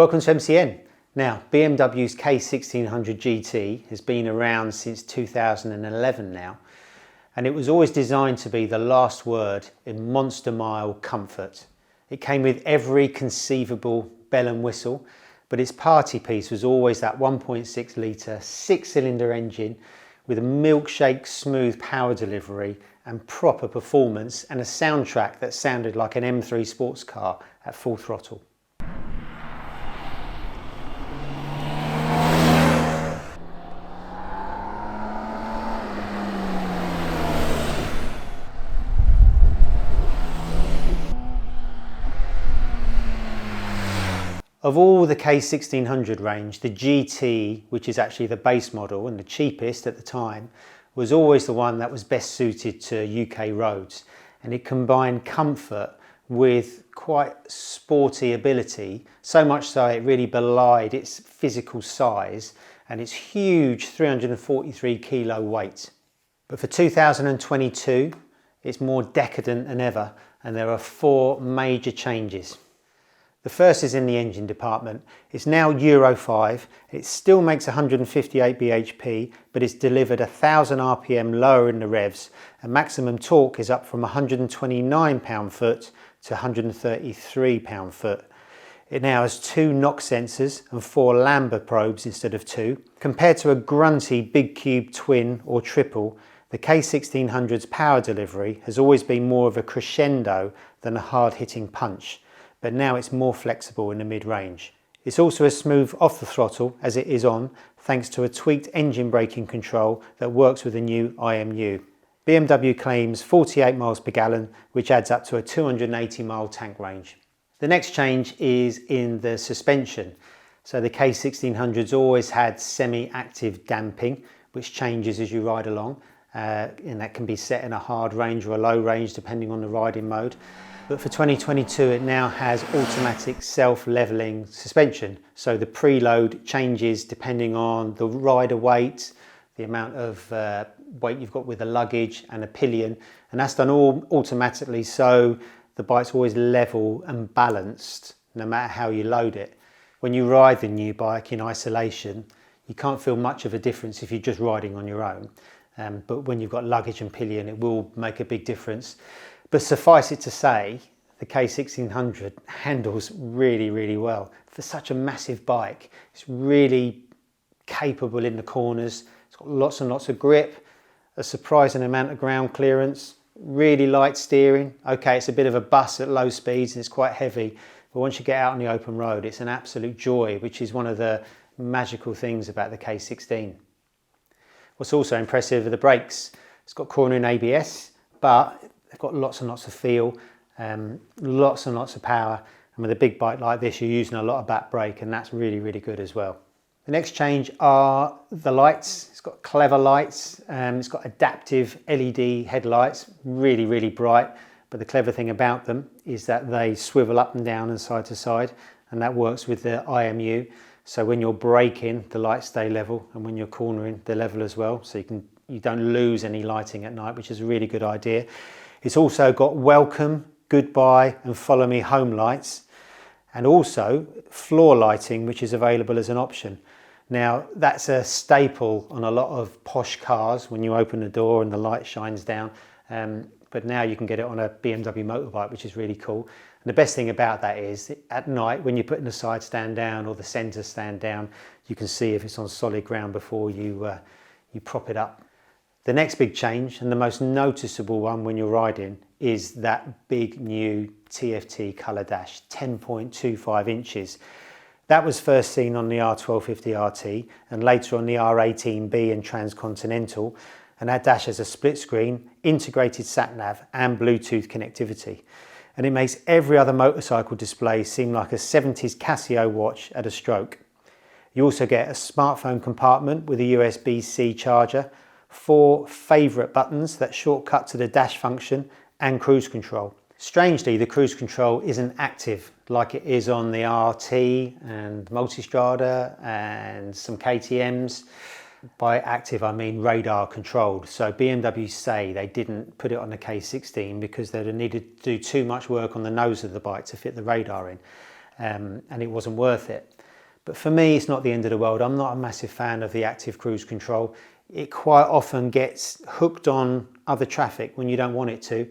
Welcome to MCN. Now, BMW's K1600 GT has been around since 2011 now, and it was always designed to be the last word in monster mile comfort. It came with every conceivable bell and whistle, but its party piece was always that 1.6 litre 6-cylinder engine with a milkshake smooth power delivery and proper performance, and a soundtrack that sounded like an M3 sports car at full throttle. Of all the K1600 range, the GT, which is actually the base model and the cheapest at the time, was always the one that was best suited to UK roads, and it combined comfort with quite sporty ability, so much so it really belied its physical size and its huge 343 kilo weight. But for 2022, it's more decadent than ever, and there are 4 major changes. The first is in the engine department. It's now Euro 5. It still makes 158 bhp, but it's delivered 1000 RPM lower in the revs, and maximum torque is up from 129 pound-foot to 133 pound-foot. It now has 2 NOx sensors and 4 Lambda probes instead of 2. Compared to a grunty big cube twin or triple, the K1600's power delivery has always been more of a crescendo than a hard-hitting punch, but now it's more flexible in the mid-range. It's also as smooth off the throttle as it is on, thanks to a tweaked engine braking control that works with the new IMU. BMW claims 48 miles per gallon, which adds up to a 280 mile tank range. The next change is in the suspension. So the K1600's always had semi-active damping, which changes as you ride along, and that can be set in a hard range or a low range depending on the riding mode. But for 2022 it now has automatic self-leveling suspension, so the preload changes depending on the rider weight, the amount of weight you've got with the luggage and a pillion, and that's done all automatically, so the bike's always level and balanced no matter how you load it. When you ride the new bike in isolation, you can't feel much of a difference if you're just riding on your own, but when you've got luggage and pillion it will make a big difference. But suffice it to say, the K1600 handles really, really well. For such a massive bike, it's really capable in the corners. It's got lots and lots of grip, a surprising amount of ground clearance, really light steering. Okay, it's a bit of a bus at low speeds and it's quite heavy, but once you get out on the open road, it's an absolute joy, which is one of the magical things about the K16. What's also impressive are the brakes. It's got cornering ABS, but they've got lots and lots of feel, lots and lots of power, and with a big bike like this you're using a lot of back brake, and that's really, really good as well. The next change are the lights. It's got clever lights, it's got adaptive LED headlights, really, really bright, but the clever thing about them is that they swivel up and down and side to side, and that works with the IMU, so when you're braking the lights stay level, and when you're cornering they're level as well, so you don't lose any lighting at night, which is a really good idea. It's also got welcome, goodbye and follow me home lights, and also floor lighting, which is available as an option. Now that's a staple on a lot of posh cars when you open the door and the light shines down, but now you can get it on a BMW motorbike, which is really cool. And the best thing about that is at night when you're putting the side stand down or the centre stand down, you can see if it's on solid ground before you prop it up. The next big change, and the most noticeable one when you're riding, is that big new TFT colour dash, 10.25 inches. That was first seen on the R1250 RT and later on the R18B and Transcontinental, and that dash has a split screen, integrated sat-nav and Bluetooth connectivity. And it makes every other motorcycle display seem like a 70s Casio watch at a stroke. You also get a smartphone compartment with a USB-C charger, 4 favourite buttons that shortcut to the dash function and cruise control. Strangely, the cruise control isn't active like it is on the RT and Multistrada and some KTMs. By active I mean radar controlled, so BMW say they didn't put it on the K16 because they'd have needed to do too much work on the nose of the bike to fit the radar in. and it wasn't worth it. But for me, it's not the end of the world. I'm not a massive fan of the active cruise control. It quite often gets hooked on other traffic when you don't want it to.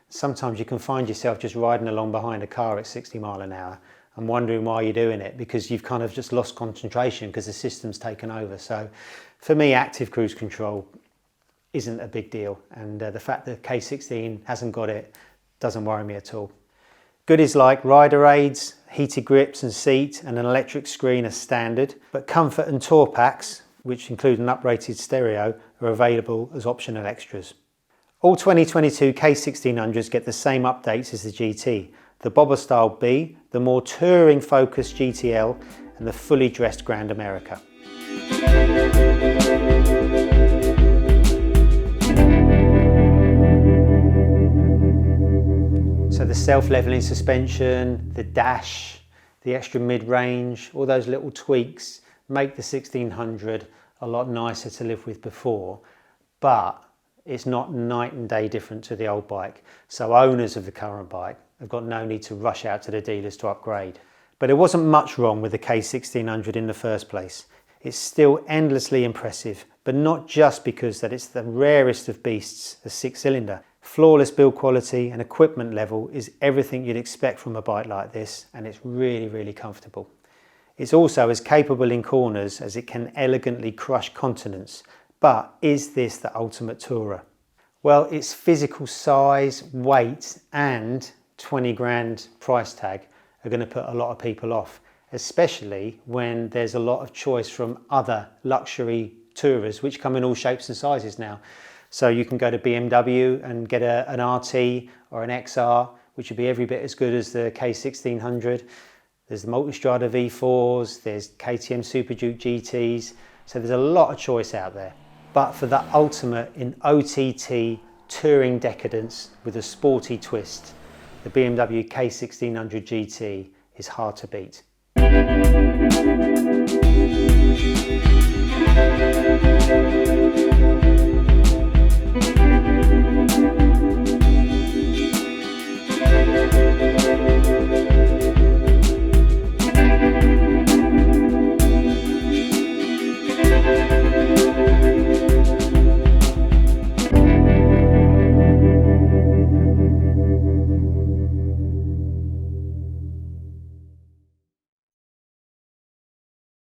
Sometimes you can find yourself just riding along behind a car at 60 mile an hour and wondering why you're doing it, because you've kind of just lost concentration because the system's taken over. So for me, active cruise control isn't a big deal, and the fact that K16 hasn't got it doesn't worry me at all. Goodies like rider aids, heated grips and seat, and an electric screen are standard, but comfort and tour packs, which include an uprated stereo, are available as optional extras. All 2022 K1600s get the same updates as the GT: the Bobber Style B, the more touring focused GTL, and the fully dressed Grand America. So the self-leveling suspension, the dash, the extra mid-range, all those little tweaks make the 1600 a lot nicer to live with before, but it's not night and day different to the old bike. So owners of the current bike have got no need to rush out to the dealers to upgrade. But there wasn't much wrong with the K1600 in the first place. It's still endlessly impressive, but not just because that it's the rarest of beasts, a 6-cylinder. Flawless build quality and equipment level is everything you'd expect from a bike like this, and it's really, really comfortable. It's also as capable in corners as it can elegantly crush continents. But is this the ultimate tourer? Well, its physical size, weight and 20 grand price tag are going to put a lot of people off, especially when there's a lot of choice from other luxury tourers which come in all shapes and sizes now. So you can go to BMW and get an RT or an XR, which would be every bit as good as the K1600. There's the Multistrada V4s, there's KTM Super Duke GTs, so there's a lot of choice out there. But for the ultimate in OTT touring decadence with a sporty twist, the BMW K1600 GT is hard to beat.